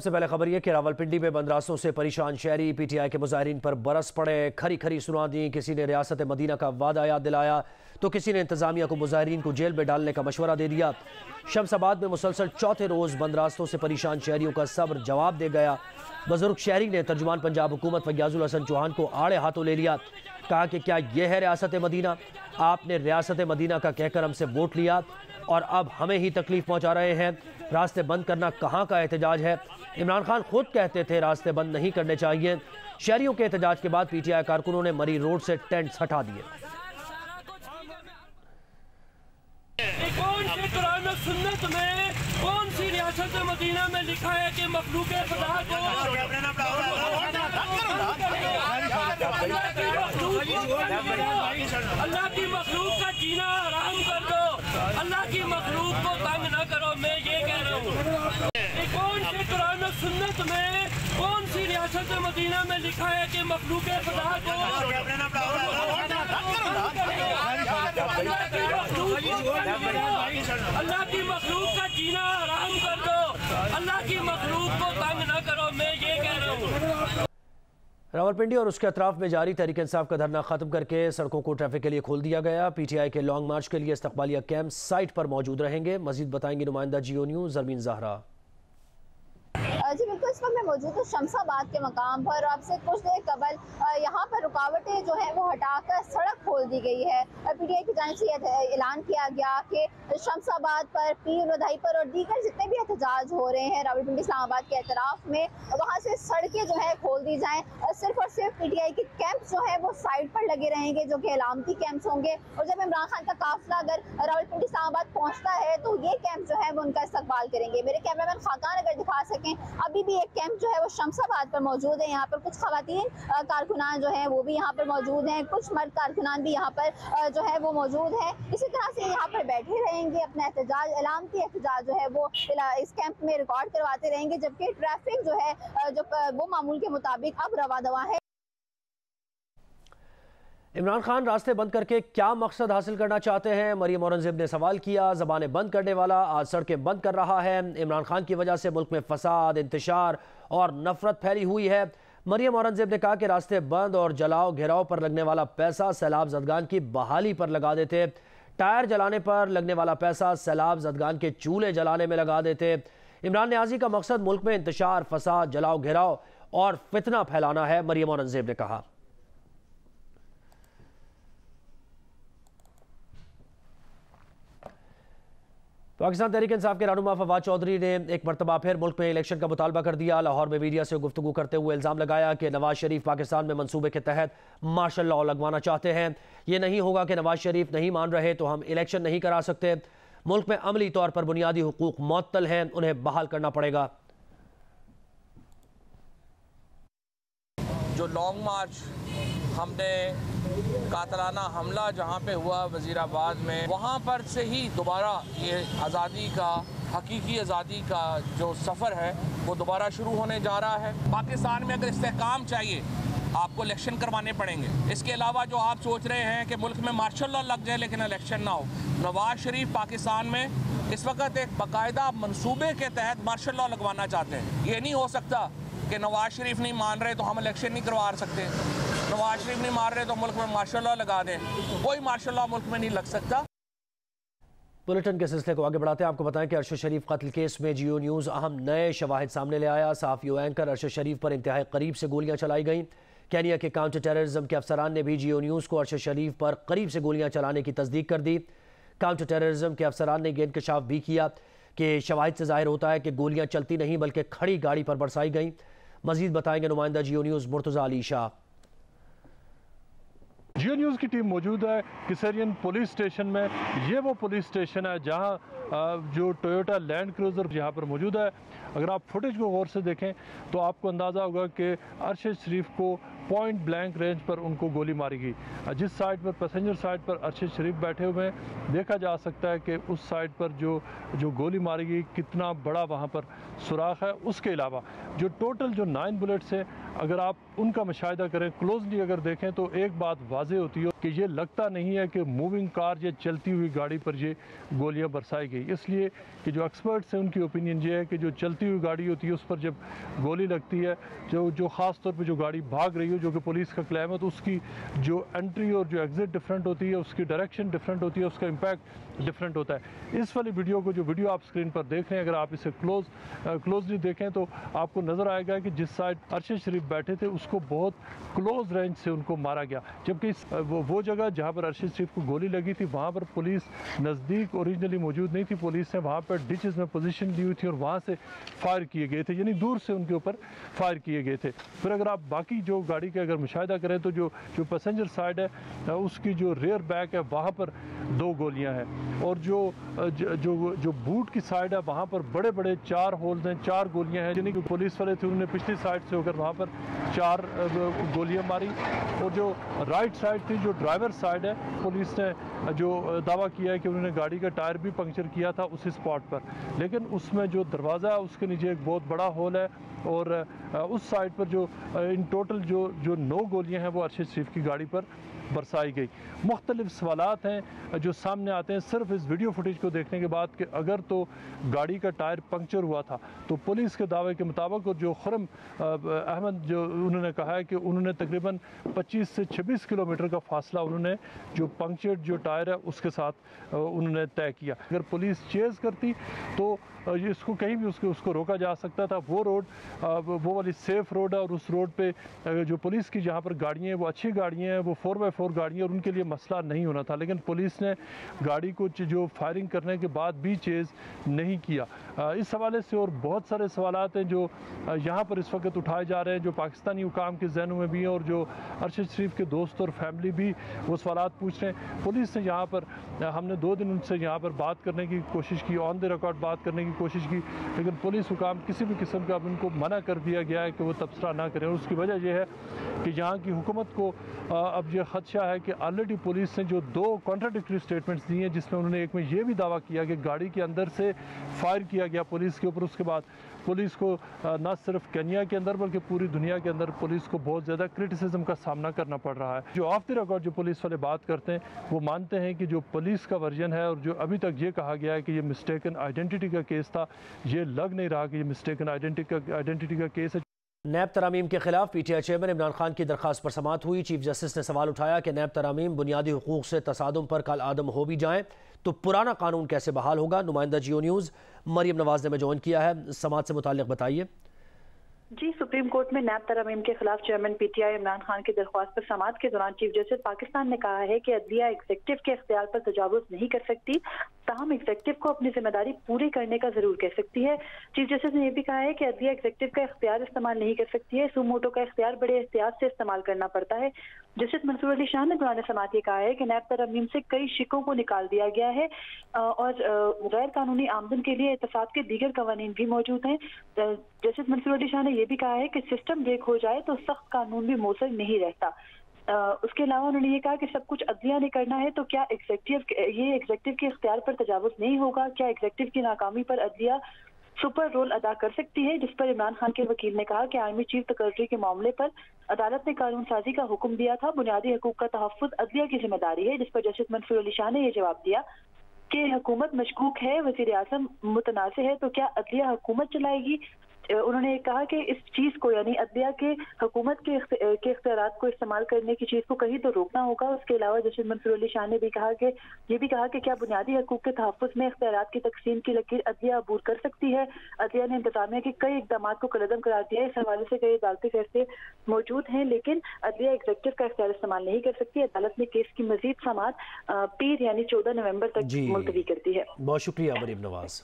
सबसे पहले खबर यह कि रावलपिंडी में बंद रास्तों से परेशान शहरी पीटीआई के मुजाहिरीन पर बरस पड़े। खरी खरी सुना दी। किसी ने रियासत मदीना का वादा याद दिलाया तो किसी ने इंतजामिया को मुजाहिरीन को जेल में डालने का मशवरा दे दिया। शमसाबाद में मुसलसल चौथे रोज बंद रास्तों से परेशान शहरियों का सब्र जवाब दे गया। बुजुर्ग शहरी ने तर्जुमान पंजाब हुकूमत फयाजुल हसन चौहान को आड़े हाथों ले लिया। कहा कि क्या यह है रियासत मदीना? आपने रियासत मदीना का कहकर हमसे वोट लिया और अब हमें ही तकलीफ पहुंचा रहे हैं। रास्ते बंद करना कहाँ का एहतजाज है? इमरान खान खुद कहते थे रास्ते बंद नहीं करने चाहिए। शहरियों के एहतजाज के बाद पीटीआई कारकुनों ने मरी रोड से टेंट्स हटा दिए। कौन सी रियासत मदीना में लिखा है कि मखलूक खुदा को अल्लाह की मखलूक का जीना हराम कर दो, अल्लाह की मखलूक को तंग न करो। मैं ये कह रहा हूँ, कौन से कुरान और सुन्नत में कौन सी रियासत मदीना में लिखा है कि मखलूक खुदा को अल्लाह की मखलूक का जीना हराम कर दो, अल्लाह की मखलूक को तंग न करो। मैं ये कह रहा हूँ। रावलपिंडी और उसके अतराफ में जारी तहरीक इंसाफ का धरना खत्म करके सड़कों को ट्रैफिक के लिए खोल दिया गया। पीटीआई के लॉन्ग मार्च के लिए इस्तकबालिया कैंप साइट पर मौजूद रहेंगे। मजीद बताएंगे नुमाइंदा जियो न्यूज़ जरमीन ज़हरा। जी बिल्कुल, इस वक्त मैं मौजूद हूँ शमसाबाद के मकाम पर। आपसे कुछ देर कबल यहाँ पर रुकावटें जो है वो हटाकर सड़क खोल दी गई है। पीटीआई की जानिब से ऐलान किया गया कि शमसाबाद पर, पीर बधाई पर और दीगर जितने भी एहतजाज हो रहे हैं रावलपिंडी इस्लामाबाद के अतराफ में, वहाँ से सड़कें जो है खोल दी जाएँ। सिर्फ और सिर्फ पीटीआई के कैंप जो है वो साइड पर लगे रहेंगे, जो कि अलामती कैंप्स होंगे। और जब इमरान खान का काफिला अगर रावलपिंडी इस्लामाबाद पहुँचता है तो ये कैंप जो है वो उनका इस्तकबाल करेंगे। मेरे कैमरामैन खाकान अगर दिखा सकें, अभी भी एक कैंप जो है वो शमसाबाद पर मौजूद है। यहाँ पर कुछ खवातीन कारकुनान जो हैं वो भी यहाँ पर मौजूद हैं, कुछ मर्द कारकुनान भी यहाँ पर जो है वो मौजूद हैं। इसी तरह से यहाँ पर बैठे रहेंगे, अपना एहतजाज, अलामती एहतजाज जो है वो इस कैंप में रिकॉर्ड करवाते रहेंगे। जबकि ट्रैफिक जो है वो मामूल के मुताबिक अब रवा दवा है। इमरान खान रास्ते बंद करके क्या मकसद हासिल करना चाहते हैं? मरियम औरंगजेब ने सवाल किया। ज़बानें बंद करने वाला आज सड़कें बंद कर रहा है। इमरान खान की वजह से मुल्क में फसाद, इंतशार और नफरत फैली हुई है। मरियम औरंगजेब ने कहा कि रास्ते बंद और जलाओ घेराव पर लगने वाला पैसा सैलाब ज़दगान की बहाली पर लगा देते। टायर जलाने पर लगने वाला पैसा सैलाब ज़दगान के चूल्हे जलाने में लगा देते। इमरान न्याजी का मकसद मुल्क में इंतशार, फसाद, जलाओ घेराव और फितना फैलाना है, मरियम औरंगजेब ने कहा। पाकिस्तान तहरीक इंसाफ के रहनुमा फवाद चौधरी ने एक मरतबा फिर मुल्क में इलेक्शन का मुतालबा कर दिया। लाहौर में मीडिया से गुफ्तगू करते हुए इल्ज़ाम लगाया कि नवाज शरीफ पाकिस्तान में मनसूबे के तहत मार्शल लॉ लगवाना चाहते हैं। ये नहीं होगा कि नवाज शरीफ नहीं मान रहे तो हम इलेक्शन नहीं करा सकते। मुल्क में अमली तौर पर बुनियादी हुकूक मुअत्तल हैं, उन्हें बहाल करना पड़ेगा। जो लॉन्ग मार्च हमने कातलाना हमला जहाँ पे हुआ वज़ीराबाद में, वहाँ पर से ही दोबारा ये आज़ादी का, हकीकी आज़ादी का जो सफ़र है वो दोबारा शुरू होने जा रहा है। पाकिस्तान में अगर इस्तेहकाम चाहिए आपको इलेक्शन करवाने पड़ेंगे। इसके अलावा जो आप सोच रहे हैं कि मुल्क में मार्शल लॉ लग जाए लेकिन इलेक्शन ना हो, नवाज शरीफ पाकिस्तान में इस वक्त एक बाकायदा मनसूबे के तहत मार्शल लॉ लगवाना चाहते हैं। ये नहीं हो सकता कि नवाज शरीफ नहीं मान रहे तो हम इलेक्शन नहीं करवा सकते, नवाज शरीफ नहीं मान रहे तो मुल्क में मार्शल लॉ लगा दें। कोई मार्शल लॉ मुल्क में नहीं लग सकता। बुलेटिन के सिलसिले को आगे बढ़ाते हैं। आपको बताएं कि अरशद शरीफ कत्ल केस में जियो न्यूज़ अहम नए शवाहिद सामने ले आया। सहाफ़ी व एंकर अरशद शरीफ पर इंतहाई करीब से गोलियां चलाई गईं। केनिया के काउंटर टेररिज्म के अफसरान ने भी जियो न्यूज़ को अरशद शरीफ पर करीब से गोलियां चलाने की तस्दीक कर दी। काउंटर टेररिज्म के अफसरान ने यह इंकशाफ भी किया कि शवाहिद से जाहिर होता है कि गोलियां चलती नहीं बल्कि खड़ी गाड़ी पर बरसाई गईं। मजीद बताएंगे नुमाइंदा जियो न्यूज़ मुर्तज़ा अली शाह। जियो न्यूज़ की टीम मौजूद है किसरियन पुलिस स्टेशन में। ये वो पुलिस स्टेशन है जहां जो टोयोटा लैंड क्रूज़र यहाँ पर मौजूद है। अगर आप फुटेज को गौर से देखें तो आपको अंदाज़ा होगा कि अरशद शरीफ को पॉइंट ब्लैंक रेंज पर उनको गोली मारी गई। जिस साइड पर पैसेंजर साइड पर अरशद शरीफ बैठे हुए हैं, देखा जा सकता है कि उस साइड पर जो गोली मारी गई कितना बड़ा वहाँ पर सुराख है। उसके अलावा जो टोटल जो 9 बुलेट्स हैं, अगर आप उनका मुशाहिदा करें, क्लोजली अगर देखें तो एक बात वाज़ेह होती है कि ये लगता नहीं है कि मूविंग कार या चलती हुई गाड़ी पर ये गोलियां बरसाई गई, इसलिए कि जो एक्सपर्ट्स हैं उनकी ओपिनियन ये है कि जो चलती हुई गाड़ी होती है उस पर जब गोली लगती है, जो ख़ास तौर पे जो गाड़ी भाग रही हो, जो कि पुलिस का क्लेम है, तो उसकी जो एंट्री और जो एग्ज़िट डिफरेंट होती है, उसकी डायरेक्शन डिफरेंट होती है, उसका इम्पैक्ट डिफरेंट होता है। इस वाली वीडियो को, जो वीडियो आप स्क्रीन पर देख रहे हैं, अगर आप इसे क्लोजली देखें तो आपको नज़र आएगा कि जिस साइड अरशद शरीफ बैठे थे उसको बहुत क्लोज रेंज से उनको मारा गया, जबकि वो जगह जहाँ पर अरशद शरीफ को गोली लगी थी वहाँ पर पुलिस नज़दीक ओरिजिनली मौजूद नहीं थी। पुलिस ने वहाँ पर डिचेस में पोजीशन ली हुई थी और वहाँ से फायर किए गए थे, यानी दूर से उनके ऊपर फायर किए गए थे। फिर अगर आप बाकी जो गाड़ी का अगर मुशाहिदा करें तो जो पैसेंजर साइड है उसकी जो रेयर बैक है वहाँ पर 2 गोलियाँ हैं, और जो बूट की साइड है वहाँ पर बड़े बड़े 4 होल्स हैं, 4 गोलियाँ हैं, यानी कि पुलिस वाले थे उन्होंने पिछली साइड से होकर वहाँ पर 4 गोलियाँ मारी। और जो राइट साइड थी, जो ड्राइवर साइड है, पुलिस ने जो दावा किया है कि उन्होंने गाड़ी का टायर भी पंक्चर किया था उसी स्पॉट पर, लेकिन उसमें जो दरवाज़ा है उसके नीचे एक बहुत बड़ा होल है, और उस साइड पर जो इन टोटल जो 9 गोलियाँ हैं वो अरशद शरीफ की गाड़ी पर बरसाई गई। मुख्तलिफ सवालात हैं जो सामने आते हैं सिर्फ इस वीडियो फुटेज को देखने के बाद कि अगर तो गाड़ी का टायर पंक्चर हुआ था तो पुलिस के दावे के मुताबिक, और जो खुरम अहमद जो उन्होंने कहा है कि उन्होंने तकरीबन 25 से 26 किलोमीटर का फासला उन्होंने जो पंक्चर्ड जो टायर है उसके साथ उन्होंने तय किया। अगर पुलिस चेज़ करती तो इसको कहीं भी उसको रोका जा सकता था। वो रोड वो वाली सेफ रोड है, और उस रोड पे जो पुलिस की जहाँ पर गाड़ियाँ हैं वो अच्छी गाड़ियाँ हैं, वो 4x4 गाड़ियाँ, और उनके लिए मसला नहीं होना था, लेकिन पुलिस ने गाड़ी को जो फायरिंग करने के बाद भी चेज़ नहीं किया। इस हवाले से और बहुत सारे सवालात हैं जो यहाँ पर इस वक्त उठाए जा रहे हैं, जो पाकिस्तानी हुकाम के जहनों में भी हैं, और जो अरशद शरीफ के दोस्त और फैमिली भी वो सवालात पूछ रहे हैं। पुलिस ने यहाँ पर, हमने 2 दिन उनसे यहाँ पर बात करने की कोशिश की, ऑन द रिकॉर्ड बात करने की कोशिश की, लेकिन पुलिस हुकाम किसी भी किस्म का उनको मना कर दिया गया है कि वो तबसरा ना करें। और उसकी वजह यह है कि यहाँ की हुकूमत को अब ये खदशा है कि ऑलरेडी पुलिस ने जो 2 कॉन्ट्राडिक्टरी स्टेटमेंट्स दी हैं, जिसमें उन्होंने एक में ये भी दावा किया कि गाड़ी के अंदर से फायर किया गया पुलिस के ऊपर, उसके बाद पुलिस को न सिर्फ केन्या के अंदर बल्कि पूरी दुनिया के अंदर पुलिस को बहुत ज़्यादा क्रिटिसिज्म का सामना करना पड़ रहा है। जो ऑफ द रिकॉर्ड जो पुलिस वाले बात करते हैं वो मानते हैं कि जो पुलिस का वर्जन है, और जो अभी तक ये कहा गया है कि ये मिस्टेकन आइडेंटिटी का केस था, ये लग नहीं रहा कि ये मिस्टेकन आइडेंटिटी का केस है। नैब तरामीम के खिलाफ पीटीआई चेयरमैन इमरान खान की दरखास्त पर समाअत हुई। चीफ जस्टिस ने सवाल उठाया कि नैब तरामीम बुनियादी हुकूक से तसादुम पर कल आदम हो भी जाएं तो पुराना कानून कैसे बहाल होगा। नुमाइंदा जियो न्यूज़ मरियम नवाज ने में ज्वाइन किया है, समाअत से मुताल्लिक बताइए। जी, सुप्रीम कोर्ट में नैब तरामीम के खिलाफ चेयरमैन पीटीआई इमरान खान की दरख्वास्त पर समाअत के दौरान चीफ जस्टिस पाकिस्तान ने कहा है कि अदलिया एग्जेक्टिव के इख्तियार पर तजावुज नहीं कर सकती, ताहम एग्जेक्टिव को अपनी जिम्मेदारी पूरी करने का जरूर कह सकती है। चीफ जस्टिस ने यह भी कहा है कि अदलिया एग्जेक्टिव का इख्तियार इस्तेमाल नहीं कर सकती है, सुमोटो का इख्तियार बड़े एहतियात से इस्तेमाल करना पड़ता है। जस्टिस मंसूर अली शाह ने दौरान समाअत ये कहा है कि नैब तरामीम से कई शिकों को निकाल दिया गया है और गैर कानूनी आमदन के लिए एहतसाब के दीगर कवानीन भी मौजूद हैं। जस्टिस मंसूर अली शाह ने यह भी कहा है कि सिस्टम ब्रेक हो जाए तो सख्त कानून भी मौसर नहीं रहता। उसके अलावा उन्होंने ये कहा कि सब कुछ अदलिया ने करना है तो क्या एग्जेक्टिव के इख्तियार पर तजावुज नहीं होगा? क्या एग्जेक्टिव की नाकामी पर अदलिया सुपर रोल अदा कर सकती है? जिस पर इमरान खान के वकील ने कहा कि आर्मी चीफ तकर्री के मामले पर अदालत ने कानून साजी का हुक्म दिया था, बुनियादी हकूक का तहफ्फुज अदलिया की जिम्मेदारी है। जिस पर जस्टिस मंसूर अली शाह ने यह जवाब दिया कि हुकूमत मशकूक है, वज़ीर आज़म मुतनाज़ है, तो क्या अदलिया हुकूमत चलाएगी? उन्होंने कहा कि इस चीज को यानी अदलिया के हुकूमत के इख्तियारात को इस्तेमाल करने की चीज को कहीं तो रोकना होगा। उसके अलावा जस्टिस मंसूर अली शाह ने भी कहा कि क्या बुनियादी हकूक के तहफ्फुज में इख्तियारात की तकसीम की लकीर अदलिया अबूर कर सकती है? अदलिया ने इंतजामिया के कई इक़दाम को कलअदम करार दिया है। इस हवाले से कई अदालती फैसले मौजूद हैं, लेकिन अदलिया एग्जेक्टिव का इख्तियार इस्तेमाल नहीं कर सकती। अदालत ने केस की मजीद समाअत पीर यानी 14 नवंबर तक मुलतवी कर दी है। बहुत शुक्रिया मरियम नवाज।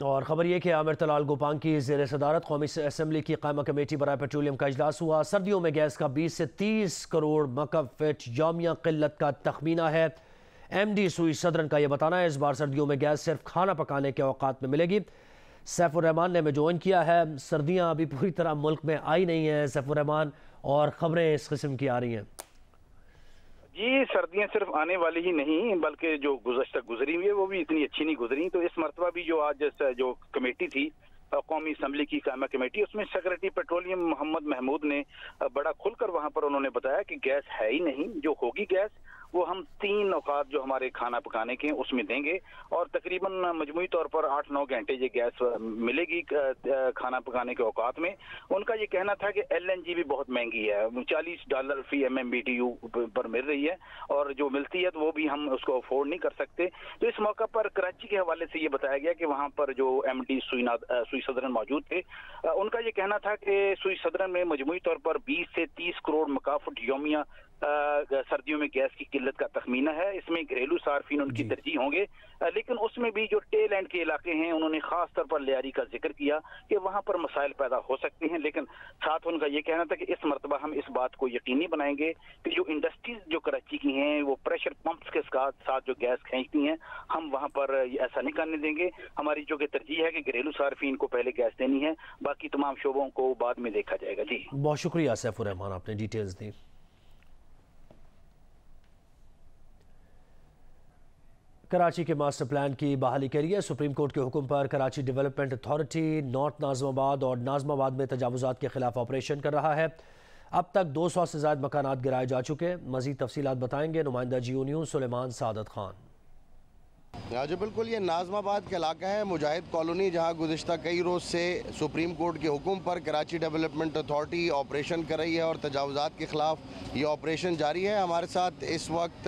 और ख़बर यह कि आमिर तलाल गोपांग की ज़ेर सदारत कौमी असम्बली की कायमा कमेटी बराए पेट्रोलियम का इजलास हुआ। सर्दियों में गैस का 20 से 30 करोड़ मकब फिट यौमिया किल्लत का तखमीना है। MD सुई सदरन का यह बताना है इस बार सर्दियों में गैस सिर्फ खाना पकाने के औकात में मिलेगी। सैफुर रहमान ने में ज्वाइन किया है। सर्दियाँ अभी पूरी तरह मुल्क में आई नहीं है सैफुर रहमान, और ख़बरें इस किस्म की आ रही हैं। जी, सर्दियां सिर्फ आने वाली ही नहीं बल्कि जो गुज़श्ता गुजरी हुई है वो भी इतनी अच्छी नहीं गुजरी। तो इस मरतबा भी जो आज जो कमेटी थी कौमी असम्बली की कायमा कमेटी, उसमें सेक्रेटरी पेट्रोलियम मोहम्मद महमूद ने बड़ा खुलकर वहां पर उन्होंने बताया कि गैस है ही नहीं, जो होगी गैस वो हम 3 औकात जो हमारे खाना पकाने के हैं उसमें देंगे और तकरीबन मजमूई तौर पर 8-9 घंटे ये गैस मिलेगी खाना पकाने के औकात में। उनका ये कहना था कि LNG भी बहुत महंगी है, $40 फी MMBTU पर मिल रही है और जो मिलती है तो वो भी हम उसको अफोर्ड नहीं कर सकते। तो इस मौका पर कराची के हवाले से ये बताया गया कि वहाँ पर जो MD सुई सदरन मौजूद थे, उनका ये कहना था कि सुई सदरन में मजमूई तौर पर 20 से 30 करोड़ मकाफुट यौमिया सर्दियों में गैस की किल्लत का तखमीना है। इसमें घरेलू सार्फिन उनकी तरजीह होंगे, लेकिन उसमें भी जो टेल एंड के इलाके हैं उन्होंने खास तौर पर लियारी का जिक्र किया कि वहां पर मसाइल पैदा हो सकते हैं, लेकिन साथ उनका ये कहना था कि इस मरतबा हम इस बात को यकीनी बनाएंगे कि जो इंडस्ट्रीज जो कराची की हैं वो प्रेशर पंप्स के साथ जो गैस खींचती हैं हम वहां पर ऐसा नहीं करने देंगे। हमारी जो कि तरजीह है कि घरेलू सार्फिन को पहले गैस देनी है, बाकी तमाम शोबों को बाद में देखा जाएगा। जी बहुत शुक्रिया सैफुर रहमान, आपने डिटेल्स दी। कराची के मास्टर प्लान की बहाली के लिए सुप्रीम कोर्ट के हुक्म पर Karachi development authority north Nazimabad और नाज़िमाबाद में तजावुज़ात के खिलाफ ऑपरेशन कर रहा है। अब तक 200 से ज़ायद मकानात गिराए जा चुके। मज़ीद तफसीलात बताएंगे नुमाइंदा GU न्यूज़ सुलेमान सादत खान। जी बिल्कुल, ये नाज़िमाबाद का इलाका है, मुजाहिद कॉलोनी, जहाँ गुज़िश्ता कई रोज़ से सुप्रीम कोर्ट के हुक्म पर कराची डेवलपमेंट अथॉरिटी ऑपरेशन कर रही है और तजावुज़ात के ख़िलाफ़ ये ऑपरेशन जारी है। हमारे साथ इस वक्त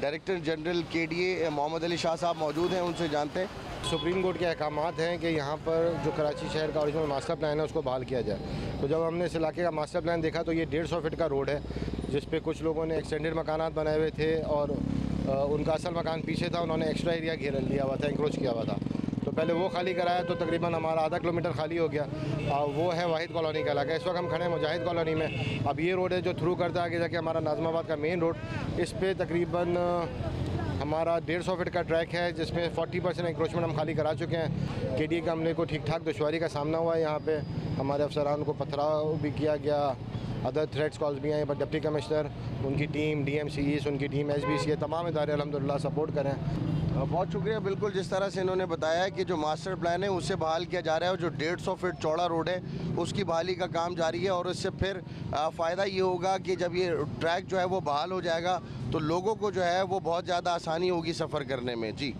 director general KDA Mohammad Ali Shah साहब मौजूद हैं, उनसे जानते हैं। सुप्रीम कोर्ट के अहकामात हैं कि यहाँ पर जो कराची शहर का ओरिजिनल मास्टर प्लान है उसको बहाल किया जाए। तो जब हमने इस इलाके का मास्टर प्लान देखा तो ये 150 फीट का रोड है जिस पे कुछ लोगों ने एक्सटेंडेड मकानात बनाए हुए थे और उनका असल मकान पीछे था, उन्होंने एक्स्ट्रा एरिया घेर लिया हुआ था, इंक्रोच किया हुआ था। तो पहले वो खाली कराया तो तकरीबन हमारा आधा किलोमीटर खाली हो गया। वो है वाहिद कॉलोनी का इलाका। इस वक्त हम खड़े हैं मुजाहिद कॉलोनी में। अब ये रोड है जो थ्रू करता है आगे जाके हमारा नाज़िमाबाद का मेन रोड। इस पर तकरीबन हमारा 150 फीट का ट्रैक है जिसमें 40% इंक्रोचमेंट हम खाली करा चुके हैं। KDA के अमले को ठीक ठाक दुश्वारी का सामना हुआ है। यहाँ पे हमारे अफसरान को पथराव भी किया गया, अदर थ्रेट्स कॉल्स भी हैं, बट डिप्टी कमिश्नर, उनकी टीम, DMCEs, उनकी टीम, SBC, तमाम इदारे अल्हम्दुलिल्लाह सपोर्ट करें। बहुत शुक्रिया। बिल्कुल जिस तरह से इन्होंने बताया कि जो मास्टर प्लान है उसे बहाल किया जा रहा है और जो 150 फीट चौड़ा रोड है उसकी बहाली का काम जारी है और इससे फिर फ़ायदा ये होगा कि जब ये ट्रैक जो है वो बहाल हो जाएगा तो लोगों को जो है वो बहुत ज़्यादा आसानी होगी सफ़र करने में। जी।